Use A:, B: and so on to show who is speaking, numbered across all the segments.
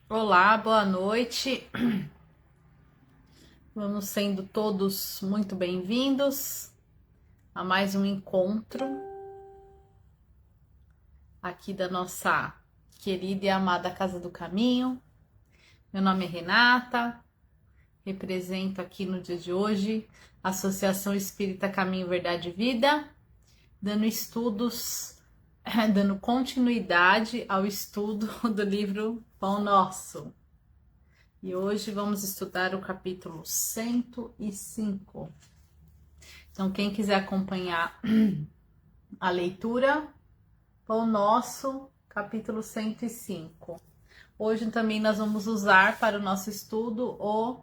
A: Olá, boa noite. Vamos sendo todos muito bem-vindos a mais um encontro aqui da nossa querida e amada Casa do Caminho. Meu nome é Renata, represento aqui no dia de hoje a Associação Espírita Caminho Verdade e Vida, dando continuidade ao estudo do livro Pão Nosso. E hoje vamos estudar o capítulo 105. Então, quem quiser acompanhar a leitura, Pão Nosso, capítulo 105. Hoje também nós vamos usar para o nosso estudo o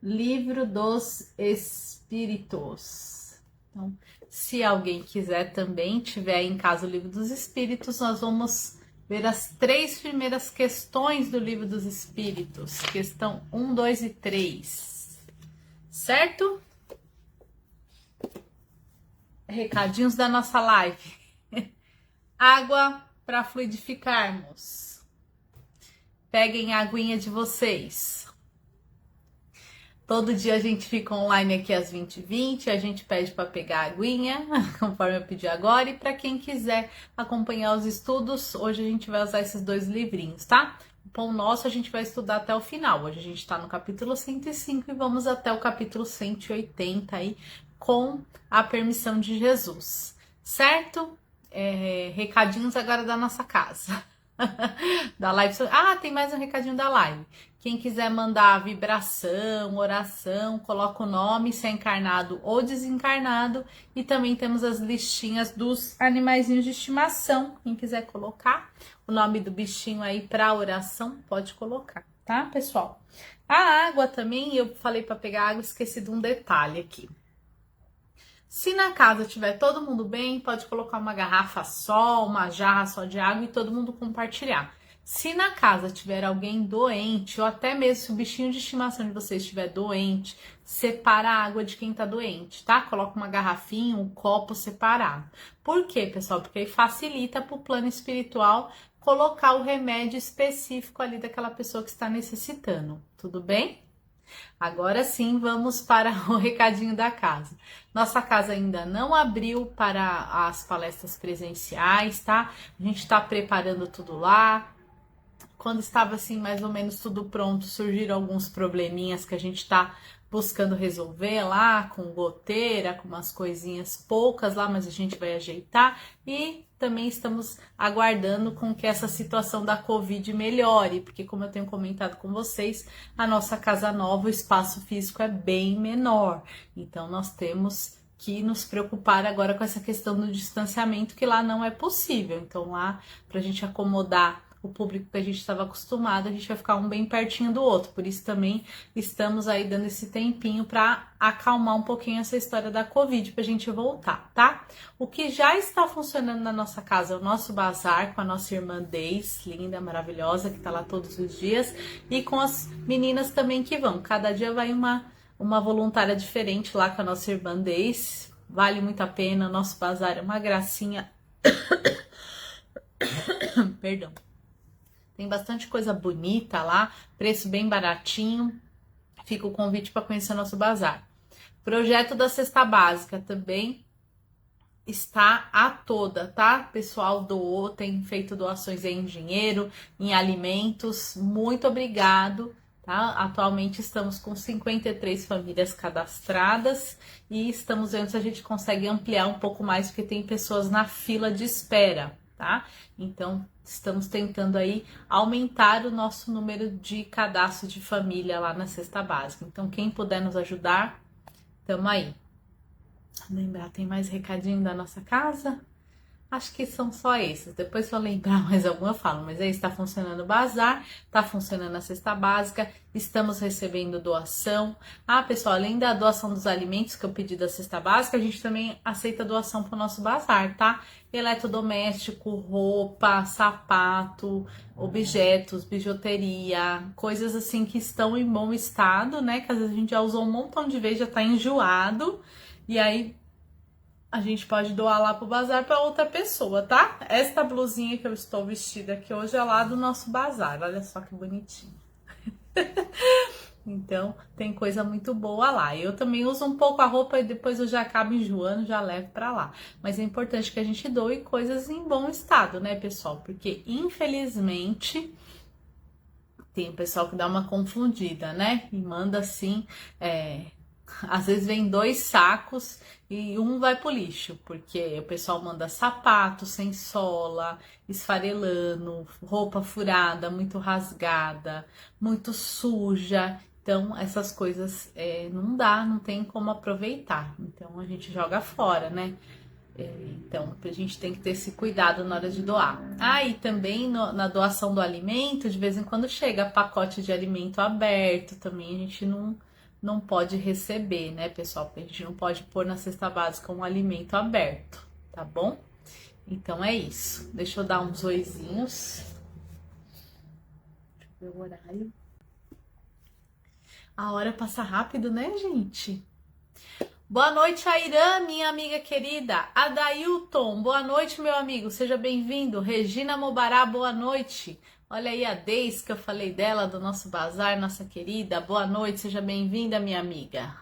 A: Livro dos Espíritos. Então, se alguém quiser também, tiver em casa o Livro dos Espíritos, nós vamos ver as 3 primeiras questões do Livro dos Espíritos, questão 1, 2 e 3, certo? Recadinhos da nossa live. Água para fluidificarmos. Peguem a aguinha de vocês. Todo dia a gente fica online aqui às 20h20, a gente pede para pegar a aguinha, conforme eu pedi agora. E para quem quiser acompanhar os estudos, hoje a gente vai usar esses 2 livrinhos, tá? O Pão Nosso a gente vai estudar até o final. Hoje a gente está no capítulo 105 e vamos até o capítulo 180 aí, com a permissão de Jesus, certo? Recadinhos agora da nossa casa. Da live. Tem mais um recadinho da live. Quem quiser mandar vibração, oração, coloca o nome, se é encarnado ou desencarnado. E também temos as listinhas dos animaizinhos de estimação. Quem quiser colocar o nome do bichinho aí para oração, pode colocar, tá, pessoal? A água também, eu falei para pegar água, esqueci de um detalhe aqui. Se na casa tiver todo mundo bem, pode colocar uma garrafa só, uma jarra só de água e todo mundo compartilhar. Se na casa tiver alguém doente, ou até mesmo se o bichinho de estimação de vocês estiver doente, separa a água de quem tá doente, tá? Coloca uma garrafinha, um copo separado. Por quê, pessoal? Porque aí facilita pro plano espiritual colocar o remédio específico ali daquela pessoa que está necessitando. Tudo bem? Agora sim, vamos para o recadinho da casa. Nossa casa ainda não abriu para as palestras presenciais, tá? A gente está preparando tudo lá. Quando estava assim, mais ou menos tudo pronto, surgiram alguns probleminhas que a gente está buscando resolver lá, com goteira, com umas coisinhas poucas lá, mas a gente vai ajeitar. E também estamos aguardando com que essa situação da Covid melhore, porque como eu tenho comentado com vocês, a nossa casa nova, o espaço físico é bem menor. Então nós temos que nos preocupar agora com essa questão do distanciamento, que lá não é possível. Então lá, para a gente acomodar o público que a gente estava acostumado, a gente vai ficar um bem pertinho do outro. Por isso também estamos aí dando esse tempinho para acalmar um pouquinho essa história da Covid, para a gente voltar, tá? O que já está funcionando na nossa casa é o nosso bazar com a nossa irmã Deis, linda, maravilhosa, que tá lá todos os dias, e com as meninas também que vão. Cada dia vai uma voluntária diferente lá com a nossa irmã Deis. Vale muito a pena, o nosso bazar é uma gracinha. Perdão. Tem bastante coisa bonita lá, preço bem baratinho. Fica o convite para conhecer o nosso bazar. Projeto da cesta básica também está a toda, tá? Pessoal doou, tem feito doações em dinheiro, em alimentos. Muito obrigado, tá? Atualmente estamos com 53 famílias cadastradas e estamos vendo se a gente consegue ampliar um pouco mais, porque tem pessoas na fila de espera, tá? Então, estamos tentando aí aumentar o nosso número de cadastro de família lá na cesta básica. Então, quem puder nos ajudar, tamo aí. Lembrar, tem mais recadinho da nossa casa? Acho que são só esses. Depois, se eu lembrar mais algum, eu falo. Mas aí está funcionando o bazar, está funcionando a cesta básica, estamos recebendo doação. Pessoal, além da doação dos alimentos que eu pedi da cesta básica, a gente também aceita doação para o nosso bazar, tá? Eletrodoméstico, roupa, sapato, objetos, bijuteria, coisas assim que estão em bom estado, né? Que às vezes a gente já usou um montão de vezes, já tá enjoado. E aí a gente pode doar lá pro bazar para outra pessoa, tá? Esta blusinha que eu estou vestida aqui hoje é lá do nosso bazar. Olha só que bonitinho. Então, tem coisa muito boa lá. Eu também uso um pouco a roupa e depois eu já acabo enjoando, já levo para lá. Mas é importante que a gente doe coisas em bom estado, né, pessoal? Porque, infelizmente, tem o pessoal que dá uma confundida, né? E manda assim, às vezes vem 2 sacos e um vai pro lixo, porque o pessoal manda sapato sem sola, esfarelando, roupa furada, muito rasgada, muito suja. Então, essas coisas não dá, não tem como aproveitar. Então, a gente joga fora, né? Então, a gente tem que ter esse cuidado na hora de doar. Ah, e também na doação do alimento, de vez em quando chega pacote de alimento aberto, também a gente não pode receber, né, pessoal? Porque a gente não pode pôr na cesta básica um alimento aberto, tá bom? Então é isso. Deixa eu dar uns oizinhos. Deixa eu ver o horário. A hora passa rápido, né, gente? Boa noite, Airã, minha amiga querida. Adailton, boa noite, meu amigo. Seja bem-vindo. Regina Mobará, boa noite. Olha aí a Deis, que eu falei dela, do nosso bazar, nossa querida. Boa noite, seja bem-vinda, minha amiga.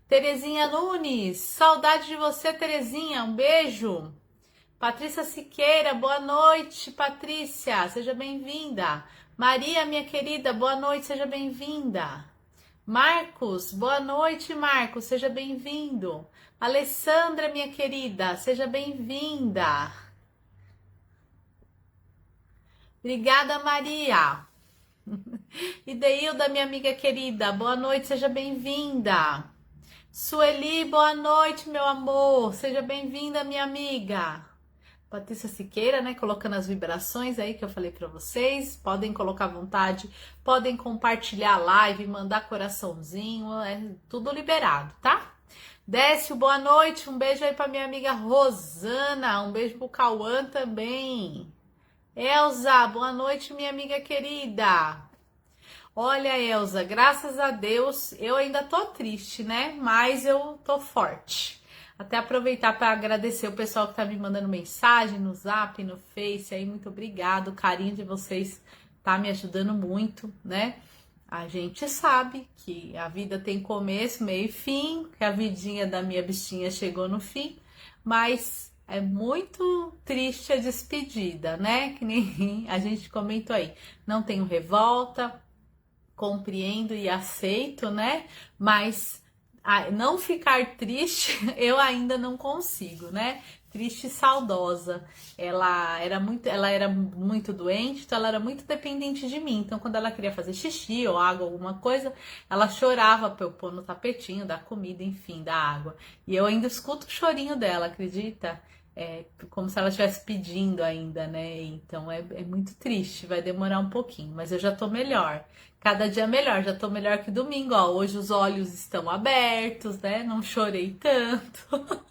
A: Terezinha Nunes, saudade de você, Terezinha. Um beijo. Patrícia Siqueira, boa noite, Patrícia. Seja bem-vinda. Maria, minha querida, boa noite, seja bem-vinda. Marcos, boa noite, Marcos, seja bem-vindo. Alessandra, minha querida, seja bem-vinda. Obrigada, Maria. Ideilda, minha amiga querida, boa noite, seja bem-vinda. Sueli, boa noite, meu amor, seja bem-vinda, minha amiga. Patrícia Siqueira, né, colocando as vibrações aí que eu falei para vocês. Podem colocar à vontade, podem compartilhar a live, mandar coraçãozinho, é tudo liberado, tá? Décio, boa noite, um beijo aí para minha amiga Rosana, um beijo pro Cauã também. Elza, boa noite, minha amiga querida. Olha, Elza, graças a Deus, eu ainda tô triste, né? Mas eu tô forte. Até aproveitar para agradecer o pessoal que tá me mandando mensagem no Zap, no Face, aí muito obrigado, o carinho de vocês tá me ajudando muito, né? A gente sabe que a vida tem começo, meio e fim, que a vidinha da minha bichinha chegou no fim, mas é muito triste a despedida, né? Que nem a gente comentou aí. Não tenho revolta, compreendo e aceito, né? Mas não ficar triste, eu ainda não consigo, né? Triste e saudosa. Ela era muito doente, então ela era muito dependente de mim. Então, quando ela queria fazer xixi ou água, alguma coisa, ela chorava para eu pôr no tapetinho da comida, enfim, da água. E eu ainda escuto o chorinho dela, acredita? Como se ela estivesse pedindo ainda, né? Então é muito triste, vai demorar um pouquinho, mas eu já tô melhor. Cada dia melhor, já tô melhor que domingo, ó. Hoje os olhos estão abertos, né? Não chorei tanto.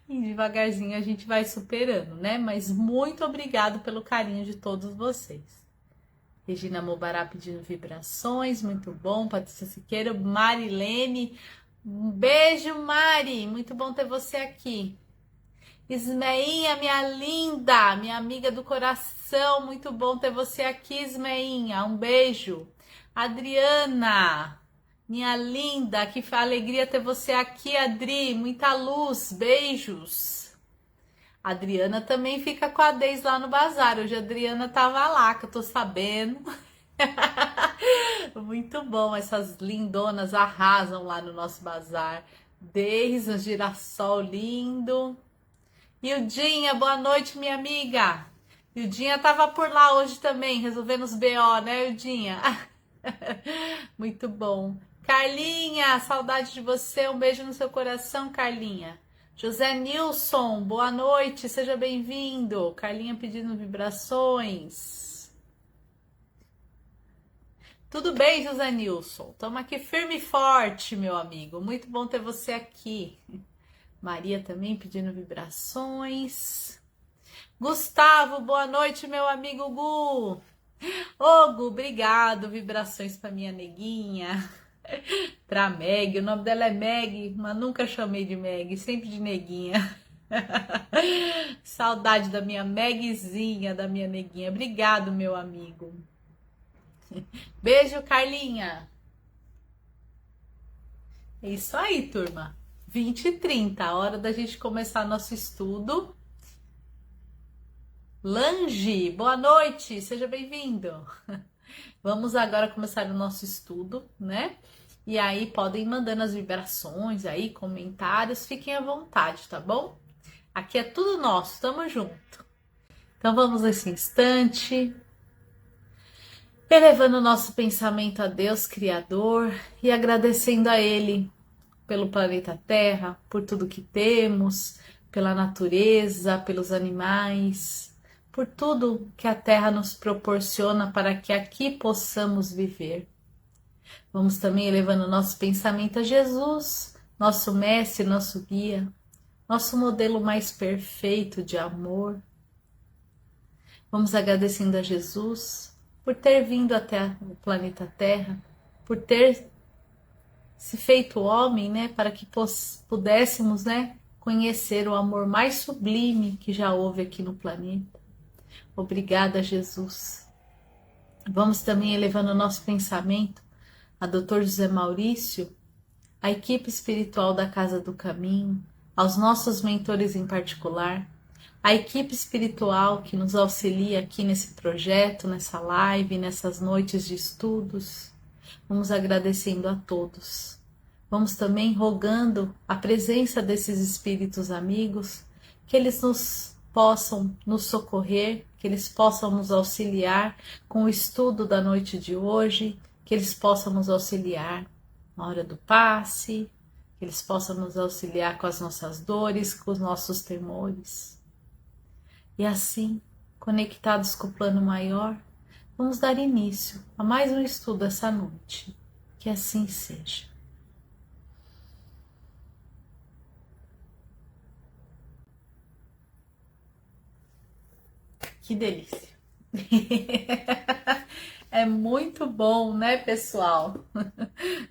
A: E devagarzinho a gente vai superando, né? Mas muito obrigado pelo carinho de todos vocês. Regina Mobará pedindo vibrações, muito bom. Patrícia Siqueira, Marilene, um beijo, Mari. Muito bom ter você aqui. Ismeinha, minha linda, minha amiga do coração, muito bom ter você aqui, Ismeinha, um beijo. Adriana, minha linda, que alegria ter você aqui, Adri, muita luz, beijos. A Adriana também fica com a Deis lá no bazar, hoje a Adriana tava lá, que eu tô sabendo. Muito bom, essas lindonas arrasam lá no nosso bazar. Deis, um girassol lindo. Ildinha, boa noite, minha amiga. Ildinha tava por lá hoje também, resolvendo os BO, né, Ildinha? Muito bom. Carlinha, saudade de você, um beijo no seu coração, Carlinha. José Nilson, boa noite, seja bem-vindo. Carlinha pedindo vibrações. Tudo bem, José Nilson? Estamos aqui firme e forte, meu amigo. Muito bom ter você aqui. Maria também pedindo vibrações. Gustavo, boa noite, meu amigo Gu. Ô, Gu, obrigado. Vibrações para minha neguinha. Pra Meg, o nome dela é Meg, mas nunca chamei de Meg, sempre de neguinha. Saudade da minha Megzinha, da minha neguinha. Obrigado, meu amigo. Beijo, Carlinha. É isso aí, turma. 20h30, a hora da gente começar nosso estudo. Lange, boa noite, seja bem-vindo. Vamos agora começar o nosso estudo, né? E aí podem ir mandando as vibrações aí, comentários, fiquem à vontade, tá bom? Aqui é tudo nosso, tamo junto. Então vamos nesse instante, elevando o nosso pensamento a Deus Criador e agradecendo a Ele pelo planeta Terra, por tudo que temos, pela natureza, pelos animais, por tudo que a Terra nos proporciona para que aqui possamos viver. Vamos também elevando o nosso pensamento a Jesus, nosso mestre, nosso guia, nosso modelo mais perfeito de amor. Vamos agradecendo a Jesus por ter vindo até o planeta Terra, por ter se feito homem, né, para que pudéssemos, né, conhecer o amor mais sublime que já houve aqui no planeta. Obrigada, Jesus. Vamos também elevando o nosso pensamento a Dr. José Maurício, a equipe espiritual da Casa do Caminho, aos nossos mentores em particular, a equipe espiritual que nos auxilia aqui nesse projeto, nessa live, nessas noites de estudos. Vamos agradecendo a todos. Vamos também rogando a presença desses espíritos amigos, que eles possam nos socorrer, que eles possam nos auxiliar com o estudo da noite de hoje, que eles possam nos auxiliar na hora do passe, que eles possam nos auxiliar com as nossas dores, com os nossos temores. E assim, conectados com o plano maior, vamos dar início a mais um estudo essa noite. Que assim seja. Que delícia! É muito bom, né, pessoal?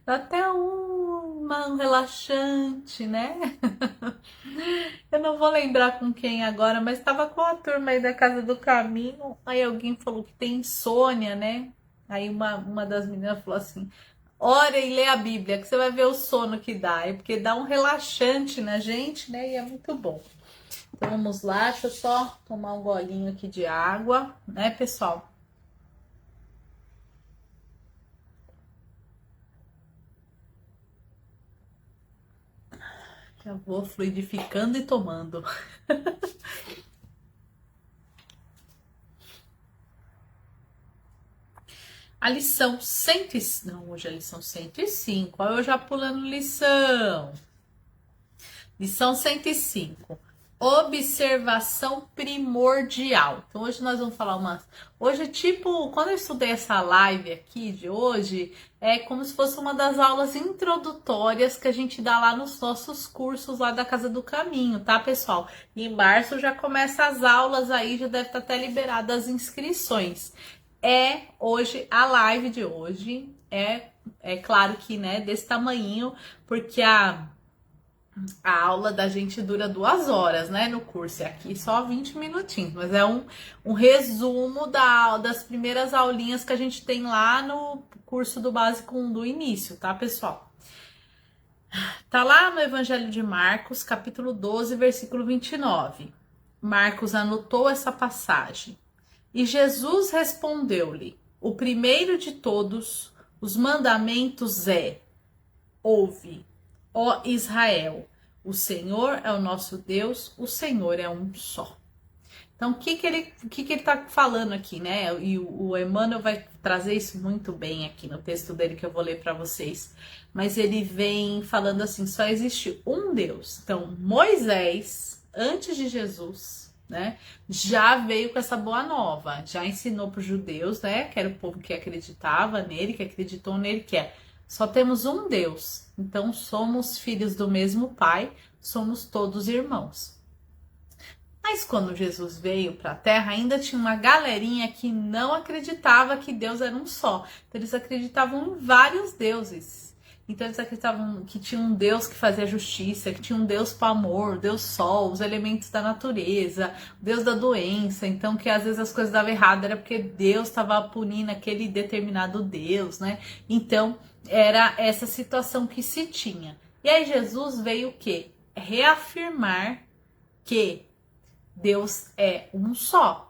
A: Dá até um relaxante, né? Eu não vou lembrar com quem agora, mas estava com a turma aí da Casa do Caminho. Aí alguém falou que tem insônia, né? Aí uma das meninas falou assim: ora e lê a Bíblia, que você vai ver o sono que dá. É porque dá um relaxante na gente, né? E é muito bom. Então vamos lá, deixa eu só tomar um golinho aqui de água, né, pessoal? Já vou fluidificando e tomando. A lição 105. Não, hoje é a lição 105. Olha eu já pulando lição. Lição 105. Observação primordial. Então hoje nós vamos falar umas... Hoje, tipo, quando eu estudei essa live aqui de hoje, é como se fosse uma das aulas introdutórias que a gente dá lá nos nossos cursos lá da Casa do Caminho, tá, pessoal? E em março já começa as aulas aí, já deve estar até liberadas as inscrições. Hoje, a live de hoje é claro que, né, desse tamanhinho, porque a aula da gente dura 2 horas, né, no curso, e aqui só 20 minutinhos, mas é um resumo das primeiras aulinhas que a gente tem lá no curso do Básico 1 do início, tá, pessoal? Tá lá no Evangelho de Marcos, capítulo 12, versículo 29. Marcos anotou essa passagem. E Jesus respondeu-lhe: o primeiro de todos os mandamentos é: ouve, ó Israel, o Senhor é o nosso Deus, o Senhor é um só. Então, o que ele tá falando aqui, né? E o Emmanuel vai trazer isso muito bem aqui no texto dele que eu vou ler para vocês. Mas ele vem falando assim: só existe um Deus. Então, Moisés, antes de Jesus, né, já veio com essa boa nova, já ensinou para os judeus, né, que era o povo que acreditava nele, que acreditou nele, que só temos um Deus, então somos filhos do mesmo Pai, somos todos irmãos. Mas quando Jesus veio para a Terra, ainda tinha uma galerinha que não acreditava que Deus era um só. Então, eles acreditavam em vários deuses. Então eles acreditavam que tinha um Deus que fazia justiça, que tinha um Deus para amor, Deus sol, os elementos da natureza, Deus da doença. Então que às vezes as coisas davam errado era porque Deus estava punindo aquele determinado Deus, né? Então era essa situação que se tinha. E aí Jesus veio o quê? Reafirmar que Deus é um só.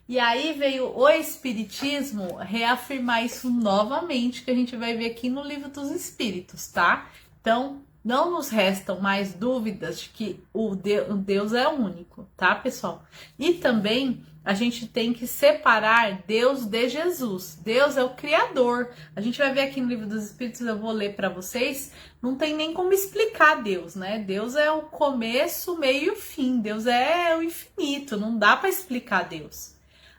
A: E aí veio o Espiritismo reafirmar isso novamente, que a gente vai ver aqui no Livro dos Espíritos, tá? Então, não nos restam mais dúvidas de que o Deus é único, tá, pessoal? E também a gente tem que separar Deus de Jesus. Deus é o Criador. A gente vai ver aqui no Livro dos Espíritos, eu vou ler para vocês, não tem nem como explicar Deus, né? Deus é o começo, meio e o fim. Deus é o infinito, não dá para explicar Deus.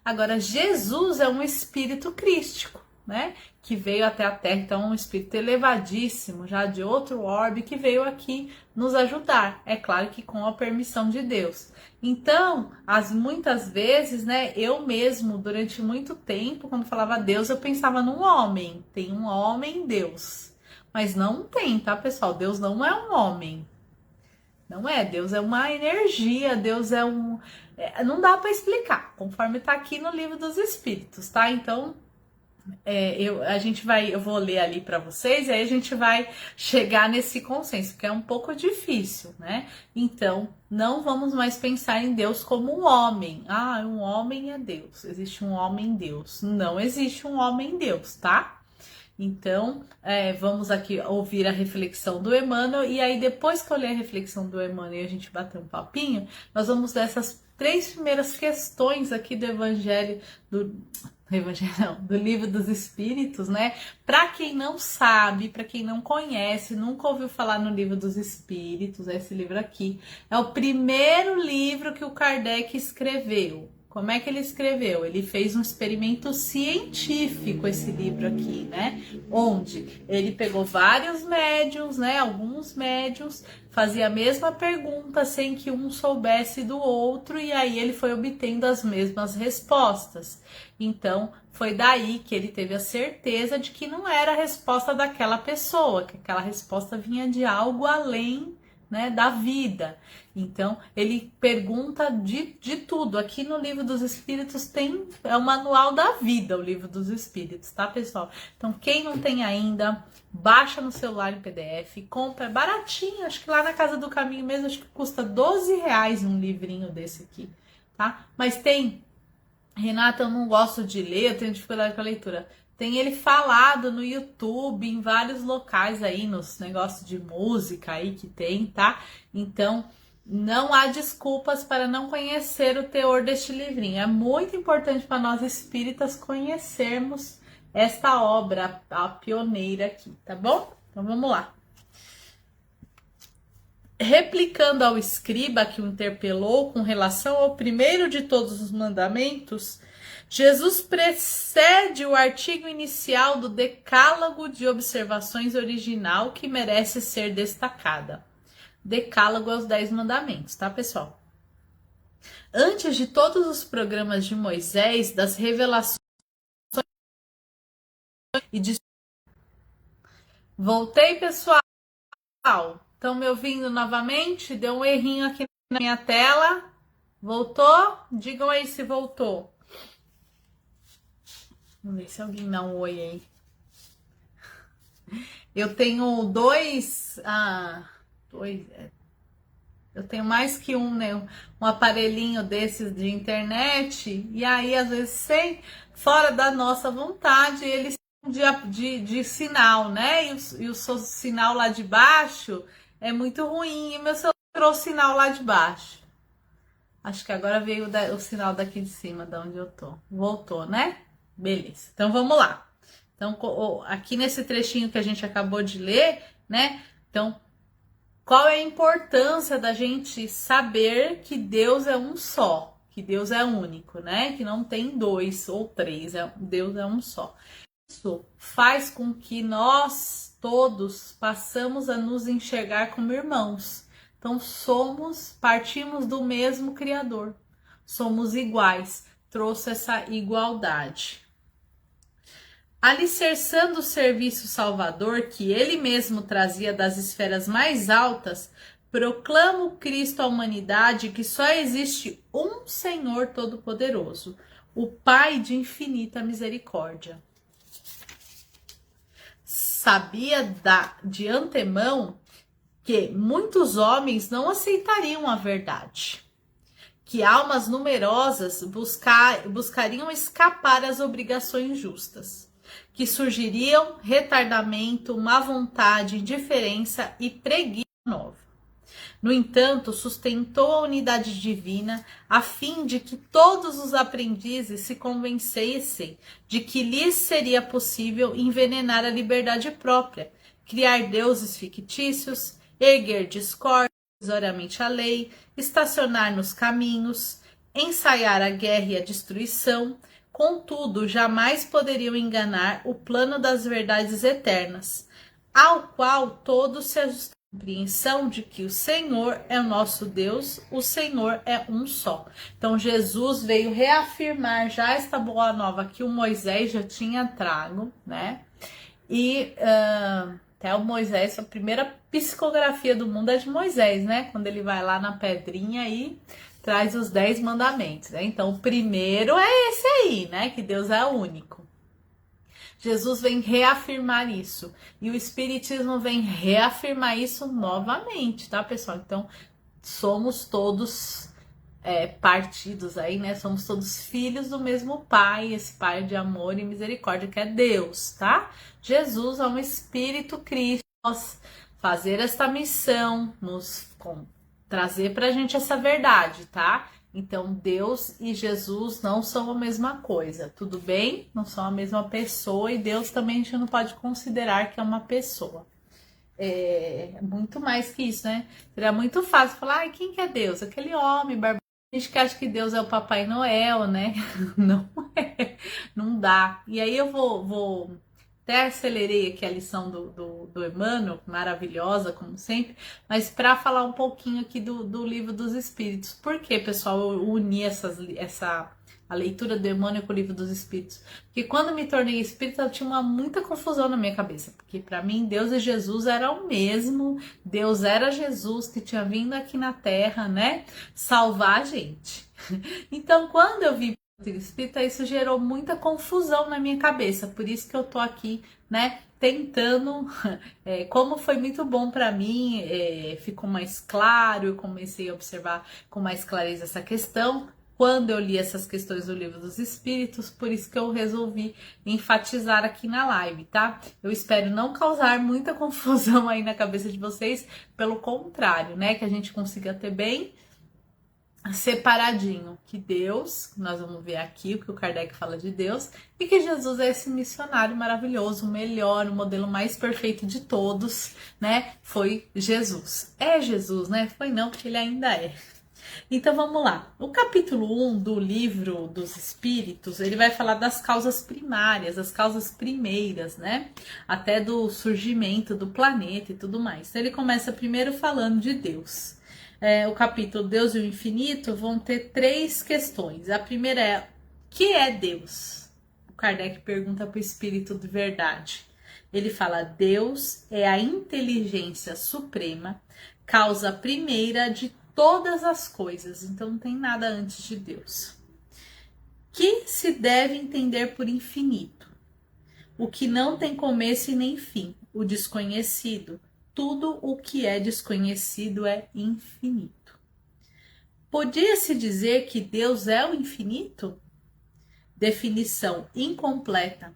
A: Agora, Jesus é um espírito crístico, né? Que veio até a Terra, então um espírito elevadíssimo, já de outro orbe, que veio aqui nos ajudar. É claro que com a permissão de Deus. Então, muitas vezes, né, eu mesmo, durante muito tempo, quando falava Deus, eu pensava num homem. Tem um homem, Deus. Mas não tem, tá, pessoal? Deus não é um homem. Não é, Deus é uma energia, Deus é um... não dá para explicar, conforme tá aqui no Livro dos Espíritos, tá? Então, eu vou ler ali para vocês, e aí a gente vai chegar nesse consenso, que é um pouco difícil, né? Então, não vamos mais pensar em Deus como um homem. Ah, um homem é Deus, existe um homem Deus. Não existe um homem Deus, tá? Então, vamos aqui ouvir a reflexão do Emmanuel, e aí depois que eu ler a reflexão do Emmanuel e a gente bater um papinho, nós vamos ver essas 3 primeiras questões aqui do do Livro dos Espíritos, né? Para quem não sabe, para quem não conhece, nunca ouviu falar no Livro dos Espíritos, esse livro aqui é o primeiro livro que o Kardec escreveu. Como é que ele escreveu? Ele fez um experimento científico, esse livro aqui, né? Onde ele pegou vários médiuns, né? Alguns médiuns, fazia a mesma pergunta sem que um soubesse do outro, e aí ele foi obtendo as mesmas respostas. Então, foi daí que ele teve a certeza de que não era a resposta daquela pessoa, que aquela resposta vinha de algo além, né, da vida. Então, ele pergunta de tudo. Aqui no Livro dos Espíritos é o manual da vida, o Livro dos Espíritos, tá, pessoal? Então, quem não tem ainda, baixa no celular em PDF, compra, é baratinho, acho que lá na Casa do Caminho mesmo, acho que custa R$12 um livrinho desse aqui, tá? Mas tem, Renata, eu não gosto de ler, eu tenho dificuldade com a leitura. Tem ele falado no YouTube, em vários locais aí, nos negócios de música aí que tem, tá? Então, não há desculpas para não conhecer o teor deste livrinho. É muito importante para nós espíritas conhecermos esta obra, a pioneira aqui, tá bom? Então, vamos lá. Replicando ao escriba que o interpelou com relação ao primeiro de todos os mandamentos, Jesus precede o artigo inicial do Decálogo de Observações original que merece ser destacada. Decálogo aos 10 mandamentos, tá, pessoal? Antes de todos os programas de Moisés, das revelações e de... Voltei, pessoal. Estão me ouvindo novamente? Deu um errinho aqui na minha tela. Voltou? Digam aí se voltou. Vamos ver se alguém dá um oi aí. Eu tenho eu tenho mais que um, né? Um aparelhinho desses de internet. E aí, às vezes, fora da nossa vontade, eles de sinal, né? E o seu sinal lá de baixo é muito ruim. E meu celular tirou o sinal lá de baixo. Acho que agora veio o sinal daqui de cima, de onde eu tô. Voltou, né? Beleza. Então vamos lá. Então, aqui nesse trechinho que a gente acabou de ler, né? Então, qual é a importância da gente saber que Deus é um só, que Deus é único, né? Que não tem 2 ou 3, Deus é um só. Isso faz com que nós todos passamos a nos enxergar como irmãos. Então partimos do mesmo Criador, somos iguais, trouxe essa igualdade. alicerçando o serviço salvador que ele mesmo trazia das esferas mais altas, proclama o Cristo à humanidade que só existe um Senhor Todo-Poderoso, o Pai de infinita misericórdia. Sabia de antemão que muitos homens não aceitariam a verdade, que almas numerosas buscariam escapar às obrigações justas, que surgiriam retardamento, má vontade, indiferença e preguiça nova. No entanto, sustentou a unidade divina a fim de que todos os aprendizes se convencessem de que lhes seria possível envenenar a liberdade própria, criar deuses fictícios, erguer discórdia, provisoriamente a lei, estacionar nos caminhos, ensaiar a guerra e a destruição. Contudo, jamais poderiam enganar o plano das verdades eternas, ao qual todos se ajustam. Compreensão de que o Senhor é o nosso Deus, o Senhor é um só. Então Jesus veio reafirmar já esta boa nova que o Moisés já tinha trago, né? E até o Moisés, a primeira psicografia do mundo é de Moisés, né? Quando ele vai lá na pedrinha e traz os 10 mandamentos, né? Então o primeiro é esse aí, né? Que Deus é único. Jesus vem reafirmar isso. E o Espiritismo vem reafirmar isso novamente, tá, pessoal? Então, somos todos partidos aí, né? Somos todos filhos do mesmo Pai, esse Pai de amor e misericórdia que é Deus, tá? Jesus é um Espírito Cristo. Nós fazer esta missão, trazer pra gente essa verdade, tá? Então, Deus e Jesus não são a mesma coisa, tudo bem? Não são a mesma pessoa e Deus também a gente não pode considerar que é uma pessoa. É muito mais que isso, né? Seria muito fácil falar, ai, quem que é Deus? Aquele homem barbado. A gente que acha que Deus é o Papai Noel, né? Não é, não dá. E aí eu vou até acelerei aqui a lição do Emmanuel, maravilhosa, como sempre, mas para falar um pouquinho aqui do Livro dos Espíritos. Por que, pessoal, eu uni a leitura do Emmanuel com o Livro dos Espíritos? Porque quando me tornei espírita, eu tinha muita confusão na minha cabeça, porque para mim Deus e Jesus eram o mesmo, Deus era Jesus que tinha vindo aqui na Terra, né, salvar a gente. Então, quando eu vi espírita, isso gerou muita confusão na minha cabeça, por isso que eu tô aqui, né, tentando, como foi muito bom para mim, ficou mais claro, eu comecei a observar com mais clareza essa questão, quando eu li essas questões do Livro dos Espíritos, por isso que eu resolvi enfatizar aqui na live, tá? Eu espero não causar muita confusão aí na cabeça de vocês, pelo contrário, né, que a gente consiga ter bem separadinho, que Deus, nós vamos ver aqui o que o Kardec fala de Deus, e que Jesus é esse missionário maravilhoso, o melhor, o modelo mais perfeito de todos, né? Foi Jesus. É Jesus, né? Foi não, porque ele ainda é. Então vamos lá. O capítulo 1 do Livro dos Espíritos, ele vai falar das causas primárias, as causas primeiras, né? Até do surgimento do planeta e tudo mais. Então ele começa primeiro falando de Deus. O capítulo Deus e o Infinito vão ter 3 questões. A primeira é, o que é Deus? O Kardec pergunta para o Espírito de verdade. Ele fala, Deus é a inteligência suprema, causa primeira de todas as coisas. Então não tem nada antes de Deus. Que se deve entender por infinito? O que não tem começo e nem fim, o desconhecido. Tudo o que é desconhecido é infinito. Podia-se dizer que Deus é o infinito? Definição incompleta.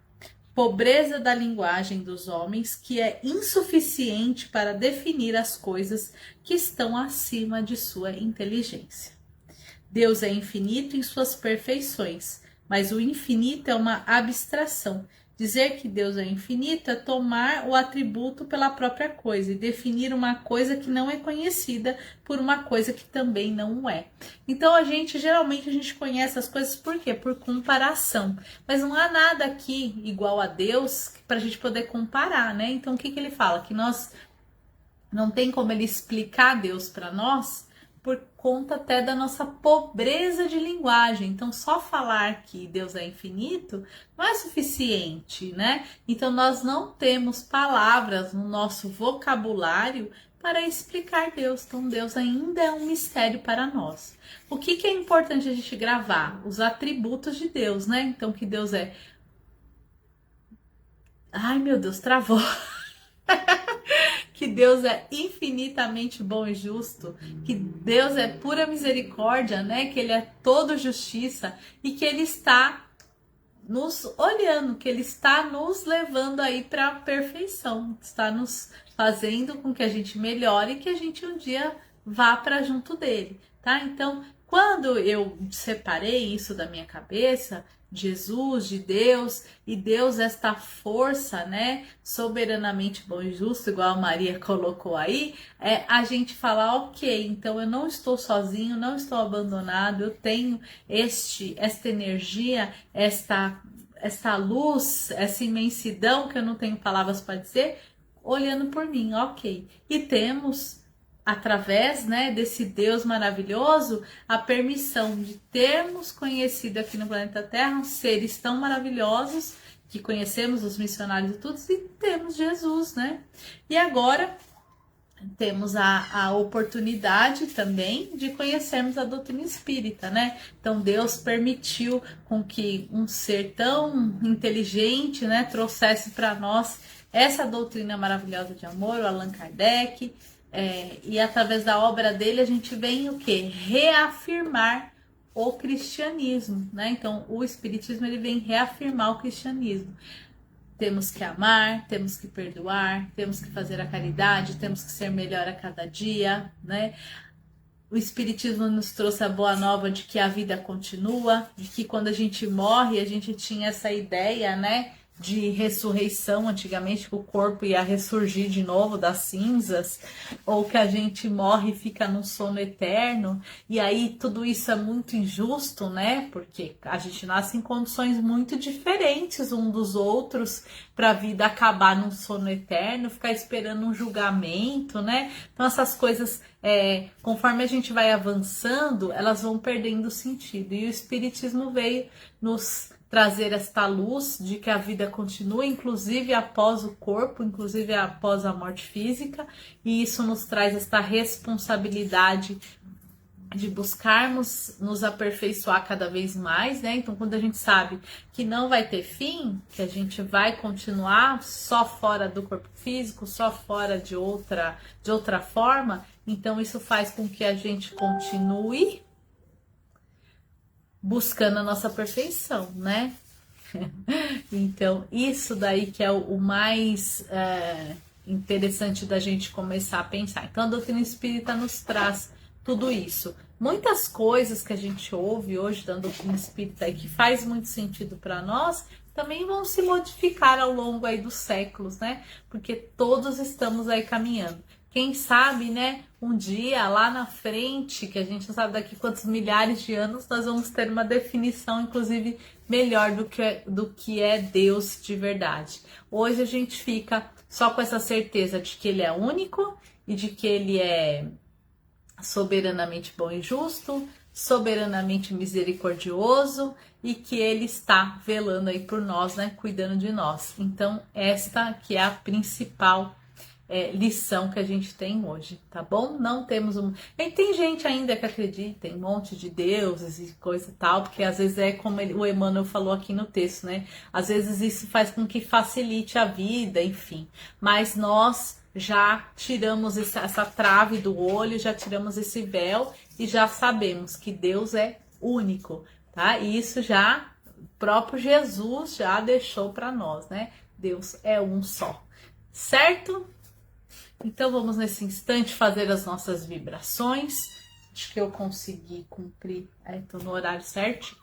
A: Pobreza da linguagem dos homens que é insuficiente para definir as coisas que estão acima de sua inteligência. Deus é infinito em suas perfeições, mas o infinito é uma abstração. Dizer que Deus é infinito é tomar o atributo pela própria coisa e definir uma coisa que não é conhecida por uma coisa que também não é. Então geralmente a gente conhece as coisas por quê? Por comparação. Mas não há nada aqui igual a Deus para a gente poder comparar, né? Então o que ele fala? Que nós não tem como ele explicar Deus para nós, por conta até da nossa pobreza de linguagem. Então, só falar que Deus é infinito não é suficiente, né? Então, nós não temos palavras no nosso vocabulário para explicar Deus. Então, Deus ainda é um mistério para nós. O que é importante a gente gravar? Os atributos de Deus, né? Então, que Deus é... Ai, meu Deus, travou. Que Deus é infinitamente bom e justo, que Deus é pura misericórdia, né? Que Ele é todo justiça e que Ele está nos olhando, que Ele está nos levando aí para a perfeição, está nos fazendo com que a gente melhore e que a gente um dia vá para junto dele, tá? Então, quando eu separei isso da minha cabeça, Jesus, de Deus, e Deus esta força, né, soberanamente bom e justo, igual a Maria colocou aí, a gente falar, ok, então eu não estou sozinho, não estou abandonado, eu tenho esta energia, esta luz, essa imensidão que eu não tenho palavras para dizer, olhando por mim, ok. E temos através, né, desse Deus maravilhoso, a permissão de termos conhecido aqui no planeta Terra seres tão maravilhosos que conhecemos os missionários e tudo, e temos Jesus, né? E agora temos a oportunidade também de conhecermos a doutrina espírita, né? Então Deus permitiu com que um ser tão inteligente, né, trouxesse para nós essa doutrina maravilhosa de amor, o Allan Kardec. E através da obra dele a gente vem o quê? Reafirmar o cristianismo, né? Então o espiritismo ele vem reafirmar o cristianismo. Temos que amar, temos que perdoar, temos que fazer a caridade, temos que ser melhor a cada dia, né? O espiritismo nos trouxe a boa nova de que a vida continua, de que quando a gente morre, a gente tinha essa ideia, né, de ressurreição, antigamente que o corpo ia ressurgir de novo das cinzas, ou que a gente morre e fica num sono eterno, e aí tudo isso é muito injusto, né, porque a gente nasce em condições muito diferentes um dos outros, para a vida acabar num sono eterno, ficar esperando um julgamento, né, então essas coisas, conforme a gente vai avançando, elas vão perdendo sentido, e o espiritismo veio nos trazer esta luz de que a vida continua, inclusive após o corpo, inclusive após a morte física, e isso nos traz esta responsabilidade de buscarmos nos aperfeiçoar cada vez mais, né? Então, quando a gente sabe que não vai ter fim, que a gente vai continuar só fora do corpo físico, só fora de outra forma, então isso faz com que a gente continue buscando a nossa perfeição, né? Então, isso daí que é o mais interessante da gente começar a pensar. Então, a doutrina espírita nos traz tudo isso. Muitas coisas que a gente ouve hoje da doutrina espírita e que faz muito sentido para nós, também vão se modificar ao longo aí dos séculos, né? Porque todos estamos aí caminhando. Quem sabe, né, um dia lá na frente, que a gente não sabe daqui quantos milhares de anos, nós vamos ter uma definição, inclusive, melhor do que é Deus de verdade. Hoje a gente fica só com essa certeza de que Ele é único e de que Ele é soberanamente bom e justo, soberanamente misericordioso e que Ele está velando aí por nós, né, cuidando de nós. Então, esta que é a principal lição que a gente tem hoje, tá bom? Não temos E tem gente ainda que acredita em um monte de deuses e coisa e tal, porque às vezes é como o Emmanuel falou aqui no texto, né? Às vezes isso faz com que facilite a vida, enfim. Mas nós já tiramos essa trave do olho, já tiramos esse véu e já sabemos que Deus é único, tá? E isso já o próprio Jesus já deixou para nós, né? Deus é um só, certo? Então vamos nesse instante fazer as nossas vibrações. Acho que eu consegui cumprir, tô no horário certo.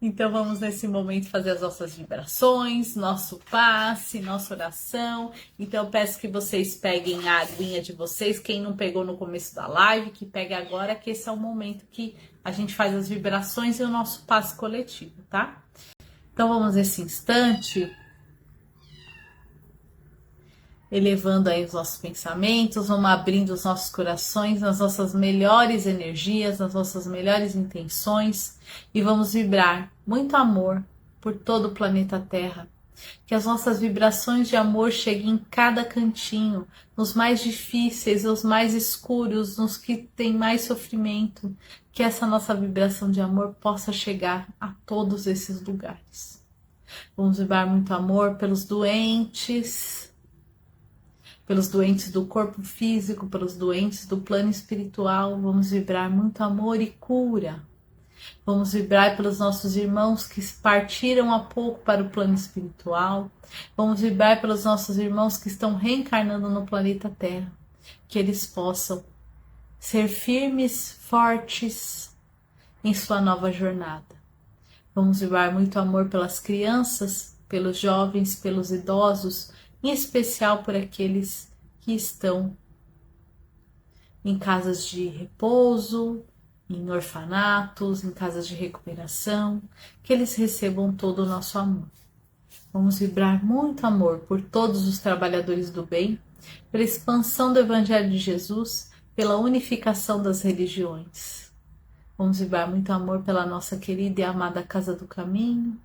A: Então vamos nesse momento fazer as nossas vibrações, nosso passe, nossa oração. Então eu peço que vocês peguem a aguinha de vocês, quem não pegou no começo da live, que pegue agora, que esse é o momento que a gente faz as vibrações e o nosso passe coletivo, tá? Então vamos nesse instante elevando aí os nossos pensamentos, vamos abrindo os nossos corações nas nossas melhores energias, nas nossas melhores intenções e vamos vibrar muito amor por todo o planeta Terra. Que as nossas vibrações de amor cheguem em cada cantinho, nos mais difíceis, nos mais escuros, nos que tem mais sofrimento. Que essa nossa vibração de amor possa chegar a todos esses lugares. Vamos vibrar muito amor pelos doentes do corpo físico, pelos doentes do plano espiritual. Vamos vibrar muito amor e cura. Vamos vibrar pelos nossos irmãos que partiram há pouco para o plano espiritual. Vamos vibrar pelos nossos irmãos que estão reencarnando no planeta Terra. Que eles possam ser firmes, fortes em sua nova jornada. Vamos vibrar muito amor pelas crianças, pelos jovens, pelos idosos, em especial por aqueles que estão em casas de repouso, em orfanatos, em casas de recuperação, que eles recebam todo o nosso amor. Vamos vibrar muito amor por todos os trabalhadores do bem, pela expansão do Evangelho de Jesus, pela unificação das religiões. Vamos vibrar muito amor pela nossa querida e amada Casa do Caminho.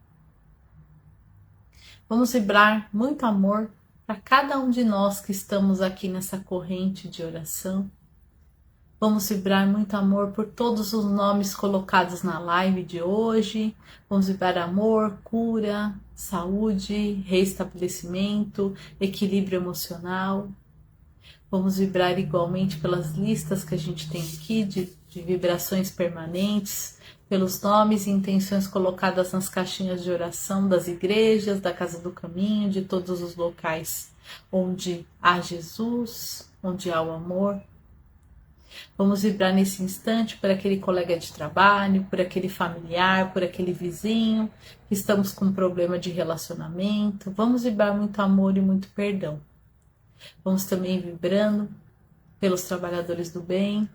A: Vamos vibrar muito amor para cada um de nós que estamos aqui nessa corrente de oração. Vamos vibrar muito amor por todos os nomes colocados na live de hoje. Vamos vibrar amor, cura, saúde, reestabelecimento, equilíbrio emocional. Vamos vibrar igualmente pelas listas que a gente tem aqui de vibrações permanentes, pelos nomes e intenções colocadas nas caixinhas de oração das igrejas, da Casa do Caminho, de todos os locais onde há Jesus, onde há o amor. Vamos vibrar nesse instante por aquele colega de trabalho, por aquele familiar, por aquele vizinho que estamos com um problema de relacionamento. Vamos vibrar muito amor e muito perdão. Vamos também vibrando pelos trabalhadores do bem,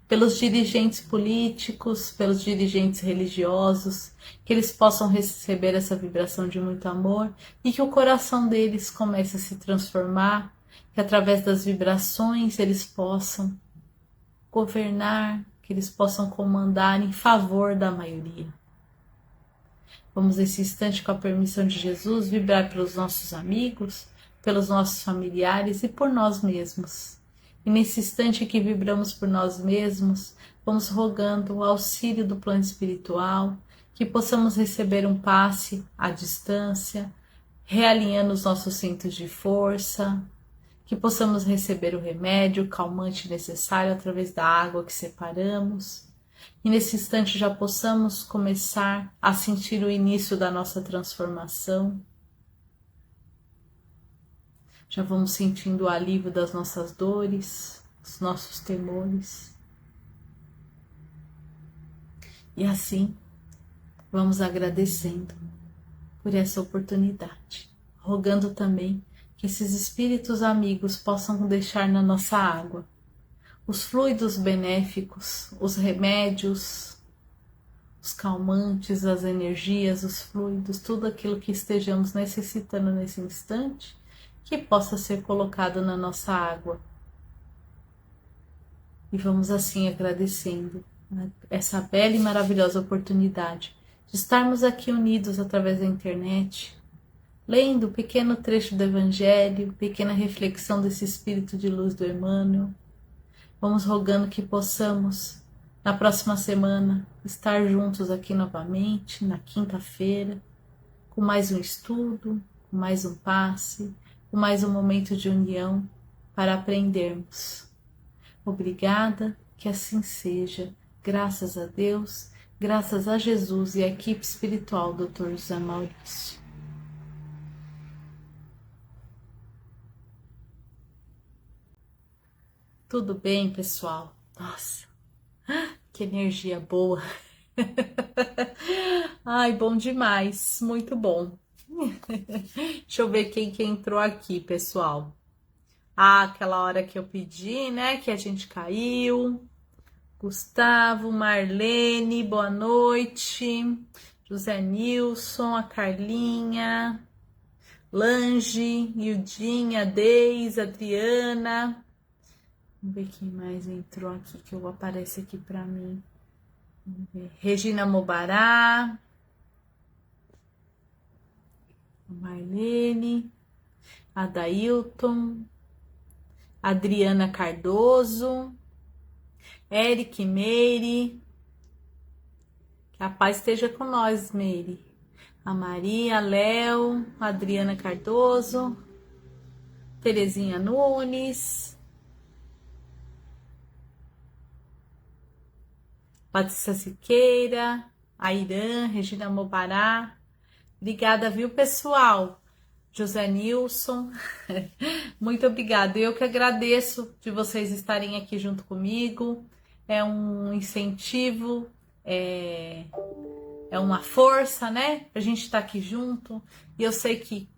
A: pelos dirigentes políticos, pelos dirigentes religiosos, que eles possam receber essa vibração de muito amor e que o coração deles comece a se transformar, que através das vibrações eles possam governar, que eles possam comandar em favor da maioria. Vamos nesse instante, com a permissão de Jesus, vibrar pelos nossos amigos, pelos nossos familiares e por nós mesmos. E nesse instante que vibramos por nós mesmos, vamos rogando o auxílio do plano espiritual, que possamos receber um passe à distância, realinhando os nossos centros de força, que possamos receber o remédio calmante necessário através da água que separamos. E nesse instante já possamos começar a sentir o início da nossa transformação. Já vamos sentindo o alívio das nossas dores, dos nossos temores. E assim, vamos agradecendo por essa oportunidade, rogando também que esses espíritos amigos possam deixar na nossa água os fluidos benéficos, os remédios, os calmantes, as energias, os fluidos, tudo aquilo que estejamos necessitando nesse instante, que possa ser colocado na nossa água. E vamos assim agradecendo, né, essa bela e maravilhosa oportunidade de estarmos aqui unidos através da internet, lendo um pequeno trecho do Evangelho, pequena reflexão desse Espírito de Luz do Emmanuel. Vamos rogando que possamos, na próxima semana, estar juntos aqui novamente, na quinta-feira, com mais um estudo, com mais um passe, com mais um momento de união para aprendermos. Obrigada, que assim seja. Graças a Deus, graças a Jesus e à equipe espiritual do Dr. José Maurício. Tudo bem, pessoal? Nossa, que energia boa! Ai, bom demais, muito bom. Deixa eu ver quem que entrou aqui, pessoal. Ah, aquela hora que eu pedi, né, que a gente caiu. Gustavo, Marlene, boa noite. José Nilson, a Carlinha, Lange, Ildinha, Deis, Adriana. Vamos ver quem mais entrou aqui, que aparece aqui para mim. Vamos ver. Regina Mobará. Marlene. Adailton. Adriana Cardoso. Eric Meire. Que a paz esteja com nós, Meire. A Maria, Léo, Adriana Cardoso, Terezinha Nunes, Patrícia Siqueira, a Irã, Regina Mobará. Obrigada, viu, pessoal? José Nilson, muito obrigada. Eu que agradeço de vocês estarem aqui junto comigo. É um incentivo, é uma força, né? A gente estar aqui junto. E eu sei que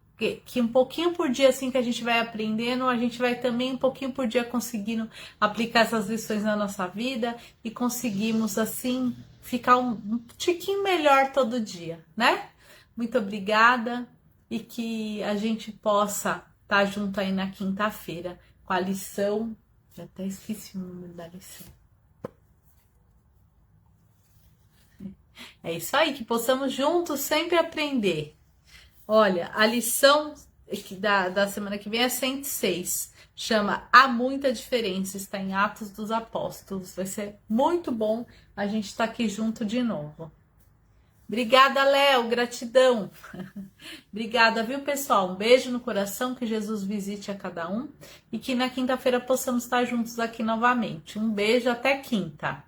A: um pouquinho por dia, assim que a gente vai aprendendo, a gente vai também um pouquinho por dia conseguindo aplicar essas lições na nossa vida e conseguimos, assim, ficar um tiquinho melhor todo dia, né? Muito obrigada e que a gente possa estar junto aí na quinta-feira com a lição. Já até esqueci o número da lição. É isso aí, que possamos juntos sempre aprender. Olha, a lição da semana que vem é 106. Chama Há Muita Diferença, está em Atos dos Apóstolos. Vai ser muito bom a gente estar aqui junto de novo. Obrigada, Léo, gratidão. Obrigada, viu, pessoal? Um beijo no coração, que Jesus visite a cada um e que na quinta-feira possamos estar juntos aqui novamente. Um beijo, até quinta.